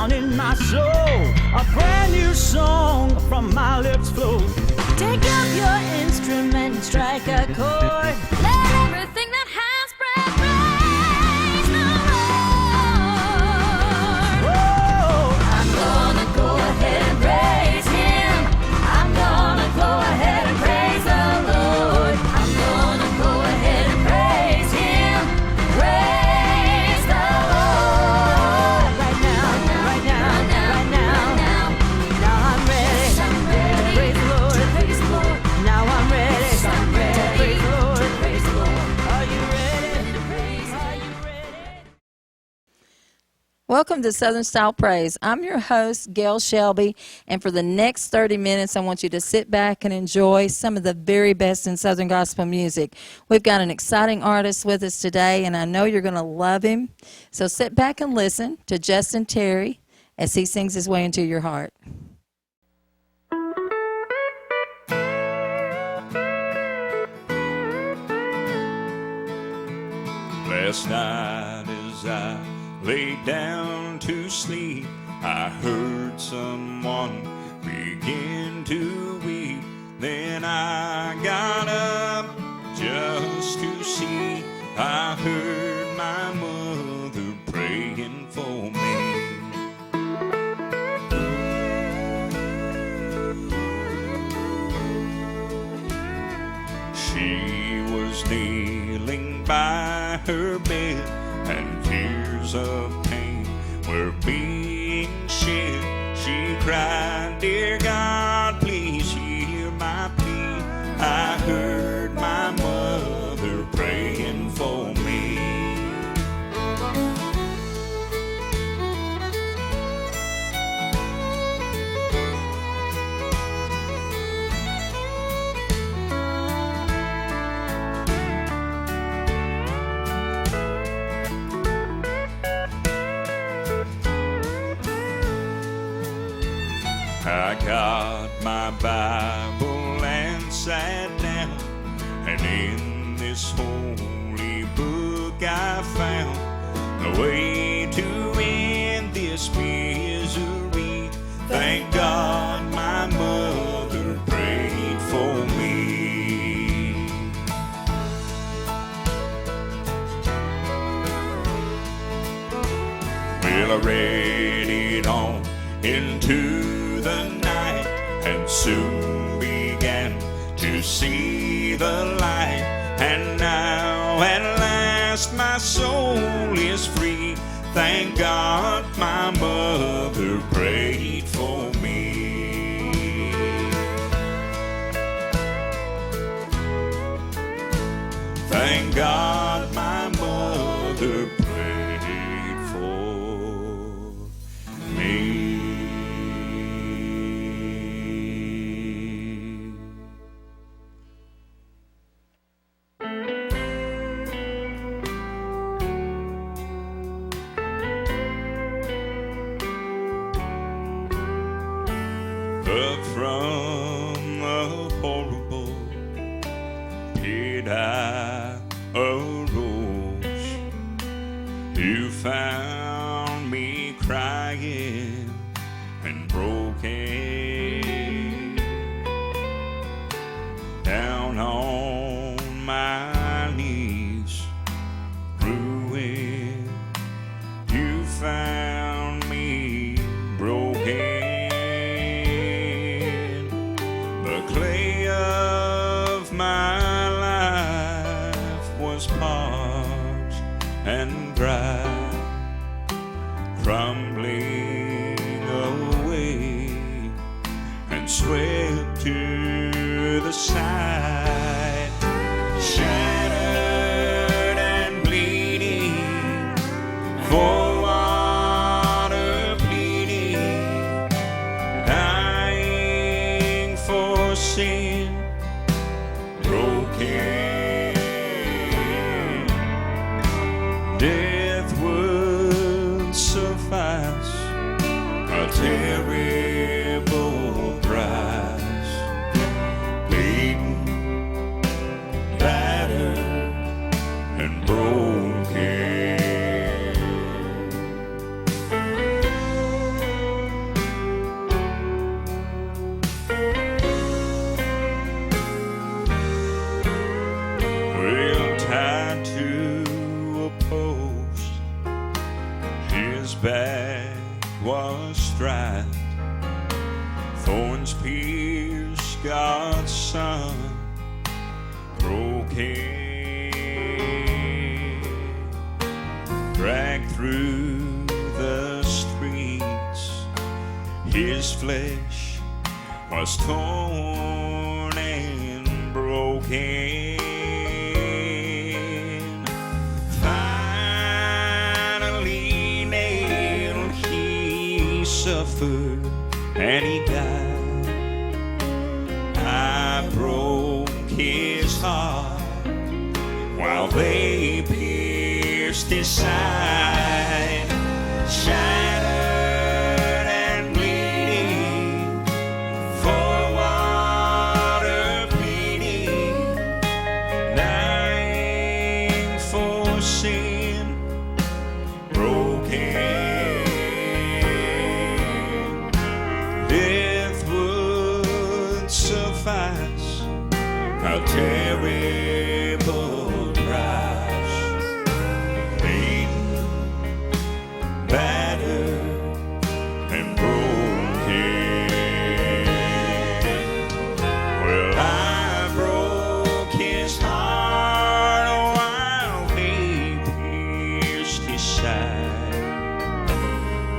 down in my soul. A brand new song from my lips flow. Take up your instrument and strike a chord. Let everything that has breath praise the Lord. Oh, I'm gonna go ahead and praise Him. I'm gonna go ahead and praise the Lord. I'm gonna go ahead and praise Him. Praise the Lord. right now, right now, right now. Now I'm ready to praise the Lord. Praise the Lord. Now I'm ready I'm ready to praise the Lord. to praise the Lord. Are you ready? Ready to praise Him. Are you ready? Welcome to Southern Style Praise. I'm your host, Gail Shelby, and for the next 30 minutes, I want you to sit back and enjoy some of the very best in Southern gospel music. We've got an exciting artist with us today, and I know you're going to love him. So sit back and listen to Justin Terry as he sings his way into your heart. Last night as I lay down to sleep, I heard someone begin to weep. Then I got up just to see. I heard my mother praying for me. She was kneeling by her bed, and tears of pain were being shed. She cried, "Dear God, please hear my plea." I heard my mother praying for me. I got my Bible and sat down, and in this holy book I found the way to end this misery. Thank God my mother prayed for me. Well, I read it on into the night, and soon began to see the light. And now at last my soul is free. Thank God my mother prayed for me. Thank God my mother prayed for me. But from a horrible pit I arose. You found me crying and broken, down on my knees, ruined. You found me broken. The clay of my life was parched and dry, crumbling away and swept to the side, shattered and bleeding, for water pleading, dying for sin, broken. Death would suffice, a terrible price, beaten, battered, and broken. back was striped, thorns pierced God's Son, broken, dragged through the streets. His flesh was torn and broken. Finally nailed, he suffered and he died. I broke his heart while they pierced his side, shattered and bleeding for water pleading, dying for sin, broken. Death would suffice, a terrible price. Beaten, battered, and broken. Well, I broke his heart while he pierced his side.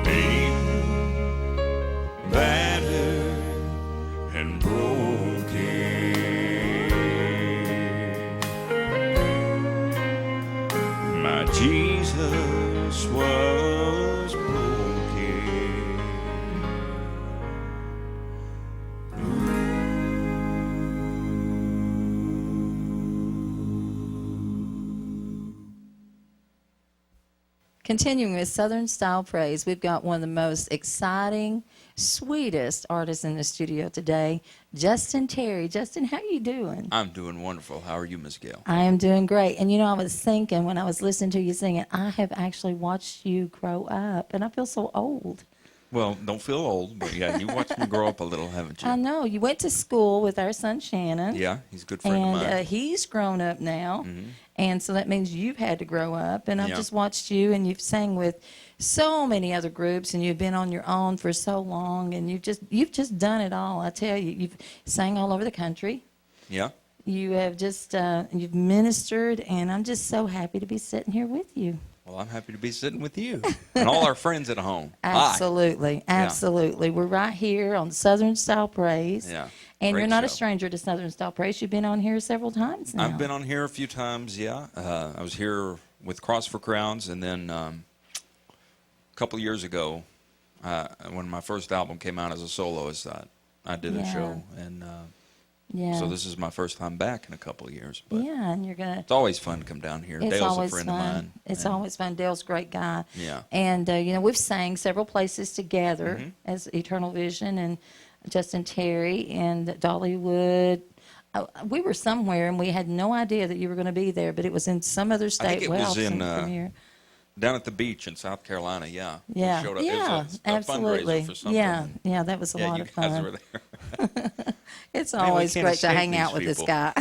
Beaten, battered, and broken. My Jesus was broken. Continuing with Southern Style Praise, we've got one of the most exciting, sweetest artists in the studio today, Justin Terry. Justin, how you doing? I'm doing wonderful. How are you, Miss Gail? I am doing great. And you know, I was thinking when I was listening to you singing, I have actually watched you grow up, and I feel so old. Well, don't feel old, but yeah, you watched me grow up a little, haven't you? I know. You went to school with our son Shannon. Yeah, he's a good friend And of mine. he's grown up now. And so that means you've had to grow up. And I've Yeah. just watched you, and you've sang with so many other groups, and you've been on your own for so long, and you've just done it all. I tell you, you've sang all over the country. Yeah. You have just you've ministered, and I'm just so happy to be sitting here with you. Well, I'm happy to be sitting with you and all our friends at home. Hi. Absolutely, absolutely. We're right here on Southern Style Praise. Yeah. And Great you're not a show. stranger to Southern Style Praise. You've been on here several times now. I've been on here a few times, yeah. I was here with Cross for Crowns, and then a couple years ago, when my first album came out as a soloist, I did a Yeah. show, and Yeah. so this is my first time back in a couple of years. But Yeah, and you're gonna. it's always fun to come down here. It's Dale's a always friend fun. of mine. It's and- always fun. Dale's a great guy. Yeah. And you know, we've sang several places together Mm-hmm. as Eternal Vision and Justin Terry and Dollywood. We were somewhere and we had no idea that you were going to be there, but it was in some other state. I think it was in from here. down at the beach in South Carolina. Yeah. We Yeah, showed up. yeah, It was a absolutely. fundraiser for something. Yeah, yeah, that was a Yeah, lot you of guys fun. were there. It's Man, we always can't great to escape hang out with these this guy.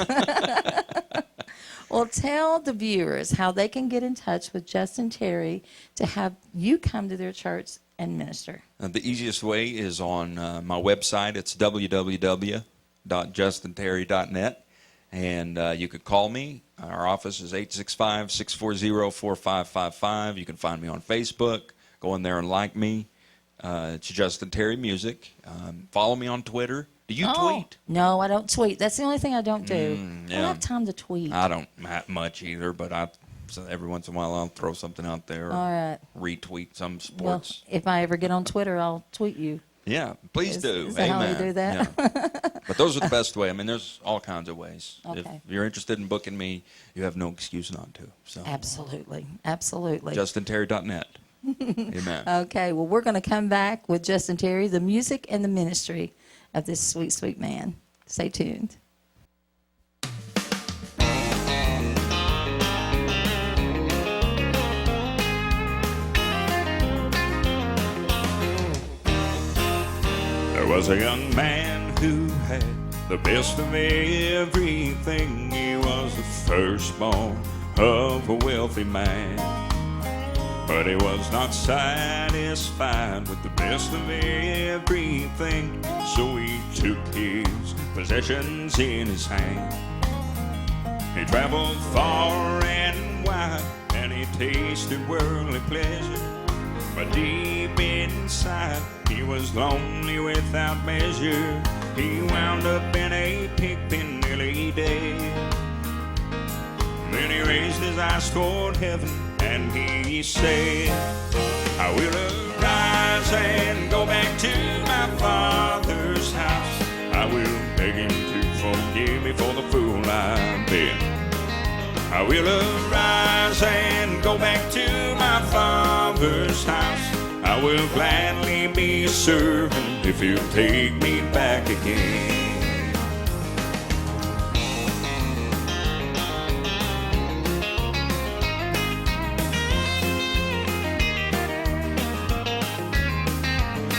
Well, tell the viewers how they can get in touch with Justin Terry to have you come to their church and minister. The easiest way is on my website. It's www.justinterry.net. And you could call me. Our office is 865-640-4555. You can find me on Facebook. Go in there and like me. It's Justin Terry Music. Follow me on Twitter. Do you tweet? No, I don't tweet. That's the only thing I don't do. I yeah. don't have time to tweet. I don't much either, but so every once in a while I'll throw something out there. All right. Retweet some Well, sports. if I ever get on Twitter, I'll tweet you. Yeah, please do. Is that how we Amen. do that? Yeah. But those are the best way. I mean, there's all kinds of ways. Okay. If you're interested in booking me, you have no excuse not to. So Absolutely. Absolutely. JustinTerry.net. Amen. Okay, well, we're going to come back with Justin Terry, the music and the ministry of this sweet, sweet man. Stay tuned. There was a young man who had the best of everything. He was the firstborn of a wealthy man. But he was not satisfied with the best of everything, so he took his possessions in his hand. He traveled far and wide, and he tasted worldly pleasure. But deep inside, he was lonely without measure. He wound up in a pig pen, nearly dead. Then he raised his eyes toward heaven, and he said, I will arise and go back to my Father's house. I will beg him to forgive me for the fool I've been. I will arise and go back to my Father's house. I will gladly be a servant if you'll take me back again.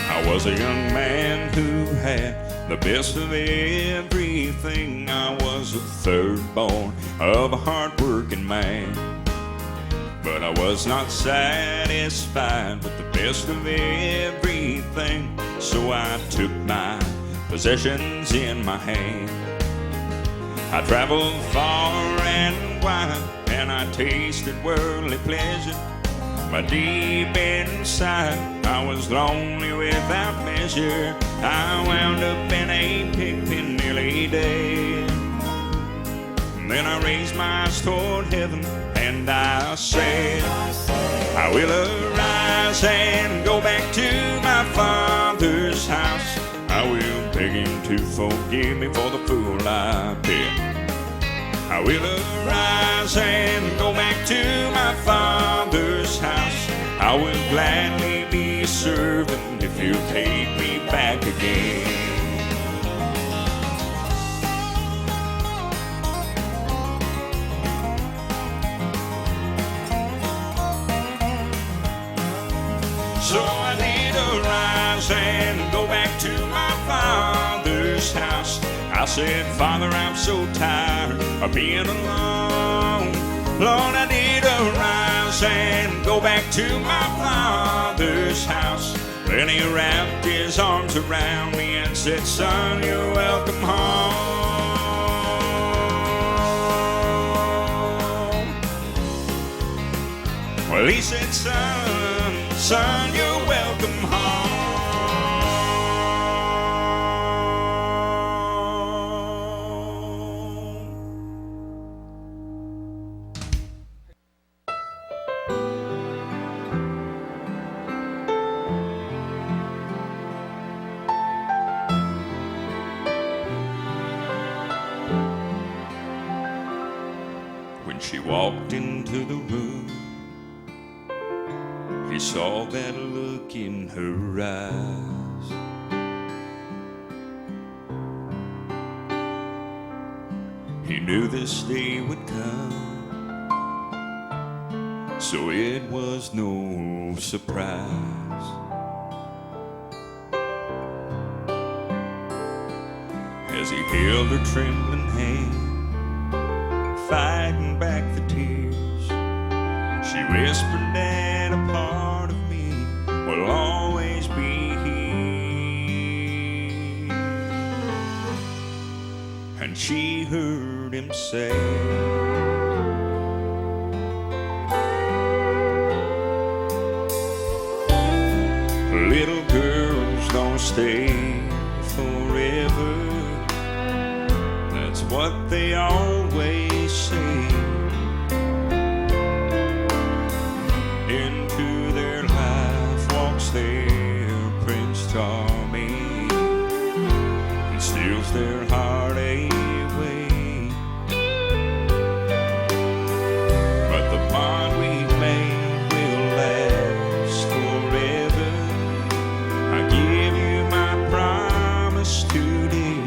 I was a young man who had the best of everything. I was a third born of a hard-working man. But I was not satisfied with the best of everything, so I took my possessions in my hand. I traveled far and wide, and I tasted worldly pleasure. But deep inside, I was lonely without measure. I wound up in a pig pen, nearly dead. Then I raised my eyes toward heaven, and I said, I will arise and go back to my Father's house. I will beg him to forgive me for the fool I've been. I will arise and go back to my Father's house. I will gladly be a servant if you'll take me back again. So I did arise and go back to my Father's house. I said, Father, I'm so tired of being alone. Lord, I did arise and go back to my Father's house. Then he wrapped his arms around me and said, Son, you're welcome home. Well, he said, Son, you're welcome home. When she walked into the room, he saw that look in her eyes. He knew this day would come, so it was no surprise. As he held her trembling hand, fighting back the tears, she whispered that a part of me will always be here. And she heard him say, little girls don't stay forever. That's what they always say. Into their life walks their Prince Charming, and steals their heartache away. But the bond we made will last forever. I give you my promise today.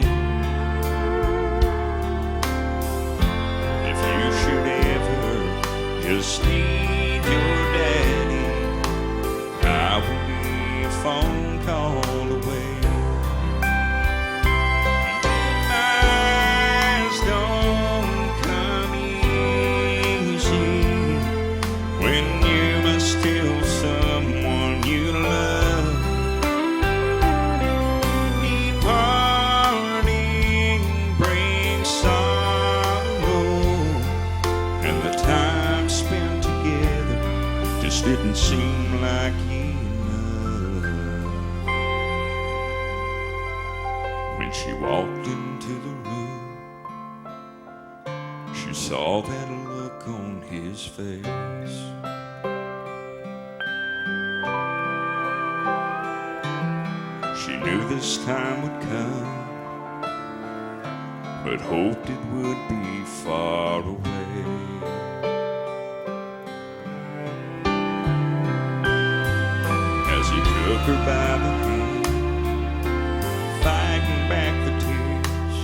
If you should ever just need your daddy, I will be a phone call away. just didn't seem like enough. When she walked into the room, she saw that look on his face. She knew this time would come, but hoped it would be far away. As he took her by the hand, fighting back the tears,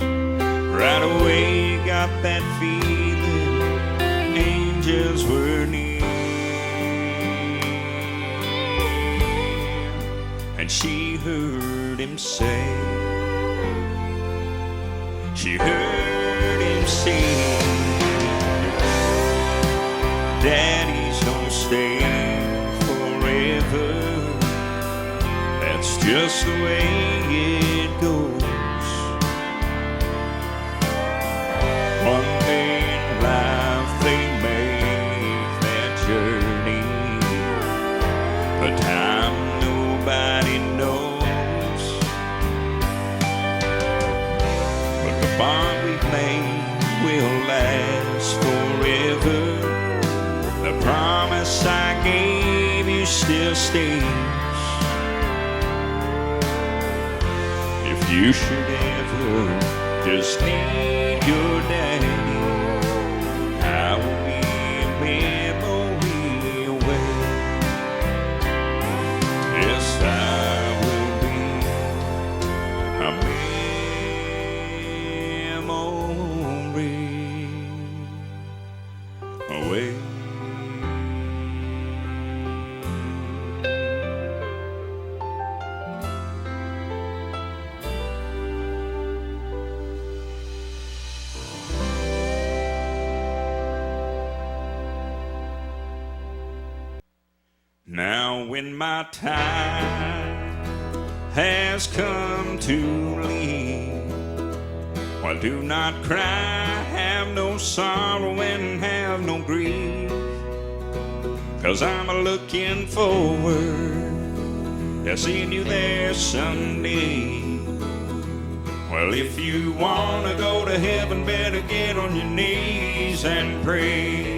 right away he got that feeling angels were near. And she heard him say, she heard him sing, Daddies don't stay forever. That's just the way it goes. One day in life they make that journey, the time nobody knows. But the bond we've made will last forever. The promise I gave you still stays. If you should ever just need your daddy, I will be a memory away. Yes, I will be a memory away. Now when my time has come to leave, well, do not cry, have no sorrow and have no grief, 'cause I'm a-looking forward to seeing you there someday. Well, if you wanna go to heaven, better get on your knees and pray.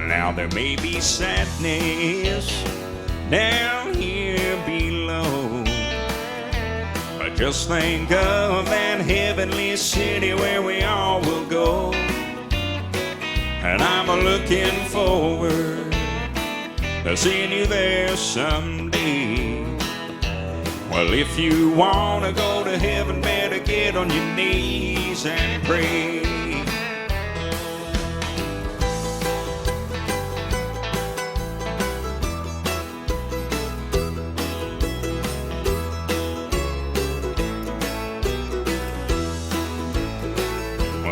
Now there may be sadness down here below, but just think of that heavenly city where we all will go. And I'm a-looking forward to seeing you there someday. Well, if you wanna go to heaven, better get on your knees and pray.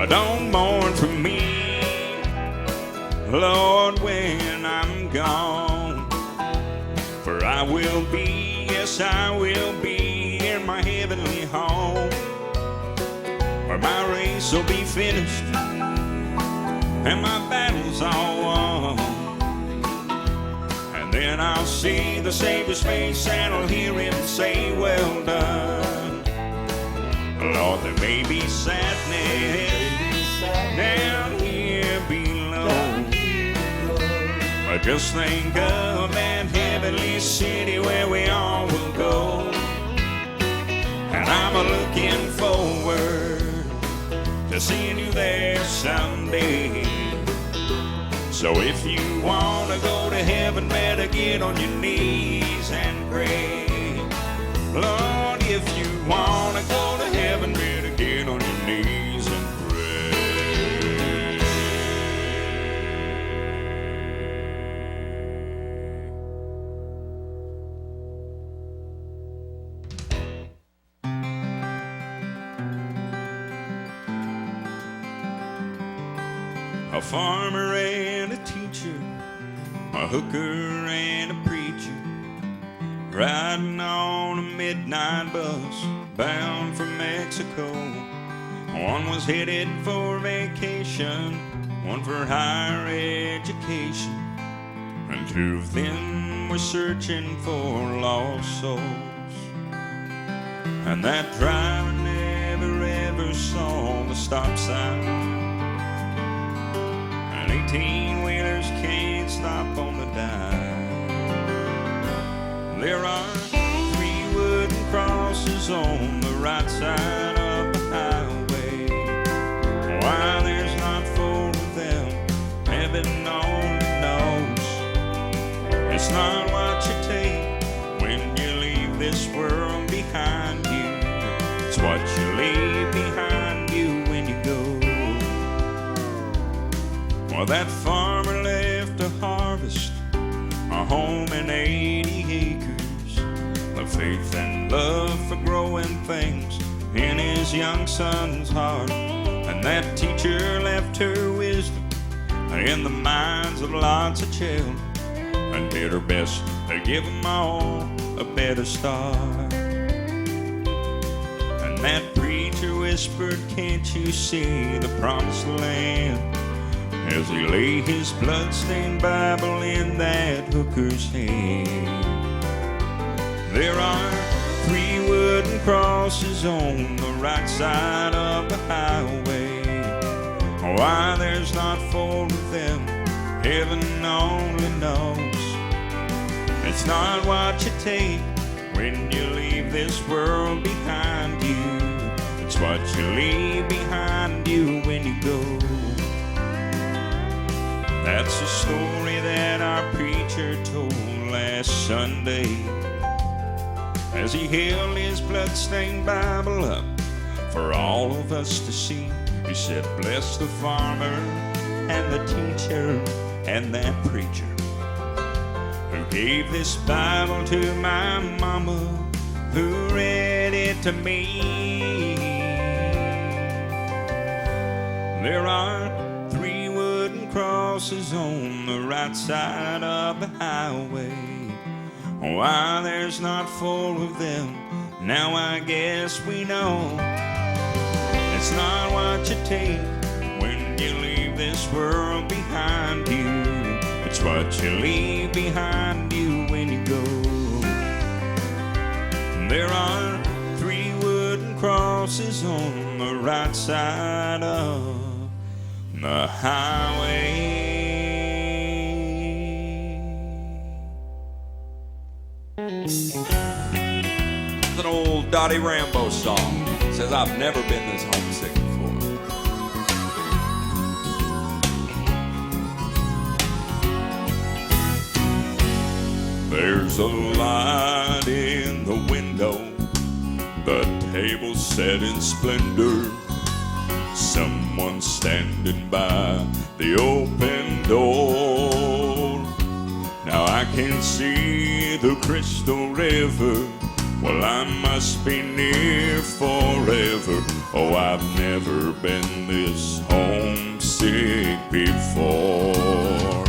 Don't mourn for me, Lord, when I'm gone, for I will be, yes, I will be in my heavenly home, where my race will be finished and my battle's all won. And then I'll see the Savior's face and I'll hear him say, well done. Lord, there may be sadness down here below, but just think of that heavenly city where we all will go. And I'm a-looking forward to seeing you there someday. So if you wanna go to heaven, better get on your knees and pray. Lord, if you wanna go to heaven, better get on your knees and pray. A farmer and a teacher, a hooker and a preacher, riding on a midnight bus bound for Mexico. One was headed for vacation, one for higher education, and Two of them were searching for lost souls, and that driver never ever saw the stop sign. And 18-wheelers can't stop on the dime. There are 3 wooden crosses on the right side of the highway. Why there's not 4 of them, heaven only knows. It's not what you take when you leave this world behind you. It's what you leave behind you when you go. Well, that farmer left a harvest, a home and 80 acres, the faith and love for growing things in his young son's heart. And that teacher left her wisdom in the minds of lots of children, and did her best to give them all a better start. And that preacher whispered, can't you see the promised land, as he laid his bloodstained Bible in that hooker's hand. There are 3 wooden crosses on the right side of the highway. Why there's not 4 of them, heaven only knows. It's not what you take when you leave this world behind you. It's what you leave behind you when you go. That's a story that our preacher told last Sunday, as he held his bloodstained Bible up for all of us to see. He said, bless the farmer and the teacher and that preacher who gave this Bible to my mama, who read it to me. There are 3 wooden crosses on the right side of the highway. Why there's not 4 of them, now I guess we know. It's not what you take when you leave this world behind you. It's what you leave behind you when you go. There are 3 wooden crosses on the right side of the highway. It's an old Dottie Rambo song. It says, I've never been this homesick before. There's a light in the window, the table set in splendor, someone standing by the open door. Now I can see the crystal river, well, I must be near forever. Oh, I've never been this homesick before.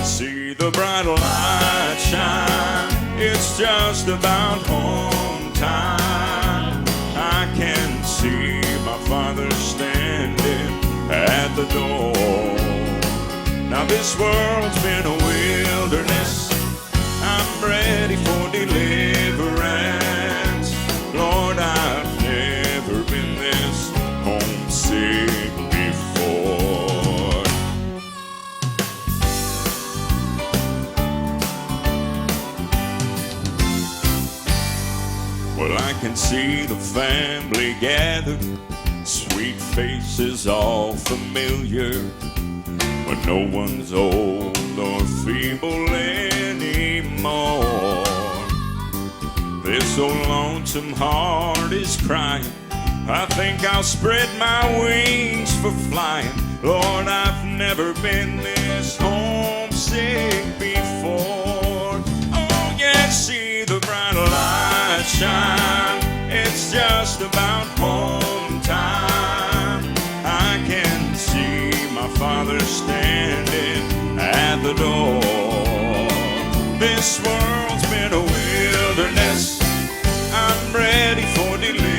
See the bright light shine, it's just about home time. I can see my father standing at the door. Now this world's been a wilderness, I'm ready for deliverance. Lord, I've never been this homesick before. Well, I can see the family gathered, sweet faces all familiar, when no one's old or feeble anymore. This old lonesome heart is crying, I think I'll spread my wings for flying. Lord, I've never been this homesick before. Oh yeah, see the bright light shine, it's just about home time. I can see my father standing at the door. This world's been a wilderness, I'm ready for deliverance.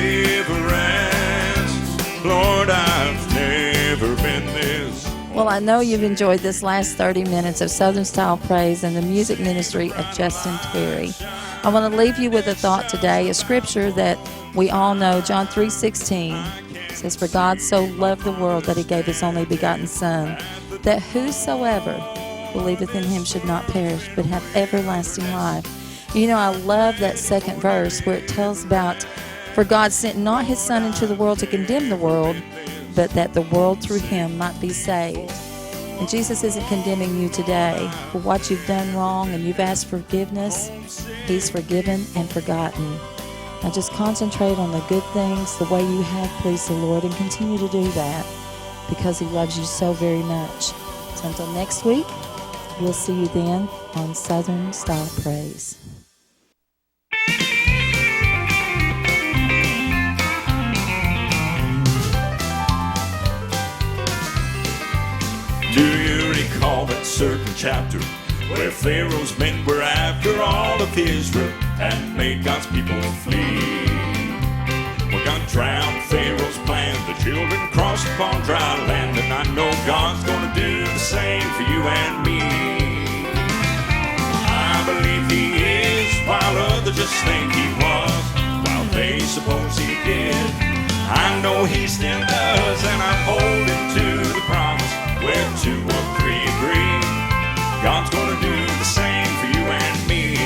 Lord, I've never been this. Well, I know you've enjoyed this last 30 minutes of Southern Style Praise and the music ministry of Justin Terry. I want to leave you with a thought today, a scripture that we all know, John 3:16 says, "For God so loved the world that he gave his only begotten Son, that whosoever believeth in him should not perish, but have everlasting life." You know, I love that second verse where it tells about, "For God sent not his Son into the world to condemn the world, but that the world through him might be saved." And Jesus isn't condemning you today for what you've done wrong and you've asked forgiveness. He's forgiven and forgotten. Now just concentrate on the good things, the way you have pleased the Lord, and continue to do that because he loves you so very much. So until next week, we'll see you then on Southern Style Praise. Do you recall that certain chapter where Pharaoh's men were after all of Israel and made God's people flee? Well, God drowned Pharaoh's plan, the children crossed upon dry land, and I know God's gonna do the same for you and me. I believe he is, while others just think he was, while they suppose he did. I know he still does, and I'm holding to the promise. Where two or three agree, God's gonna do the same for you and me.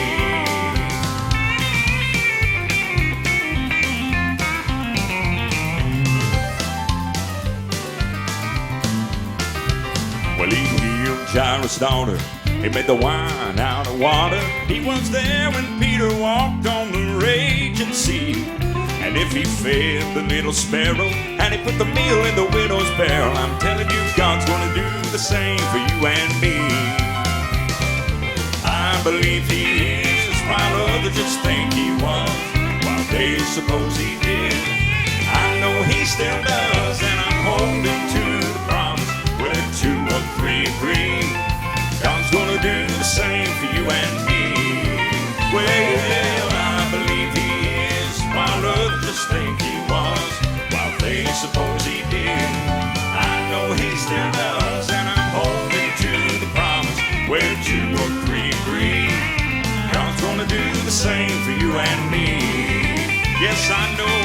Well, he healed Jairus' daughter. He made the wine out of water. He was there when Peter walked on the raging sea. And if he fed the little sparrow and he put the meal in the widow's barrel, I'm telling you, God's gonna do the same for you and me. I believe he is, while others just think he was, while they suppose he did. I know he still does, and I'm holding to the promise. Where two or three agree, God's gonna do the same for you and me. Well, I believe he is, while others just think he was, while they suppose he did. I know he still does, and I'm holding to the promise. Where two or three agree, God's gonna do the same for you and me. Yes, I know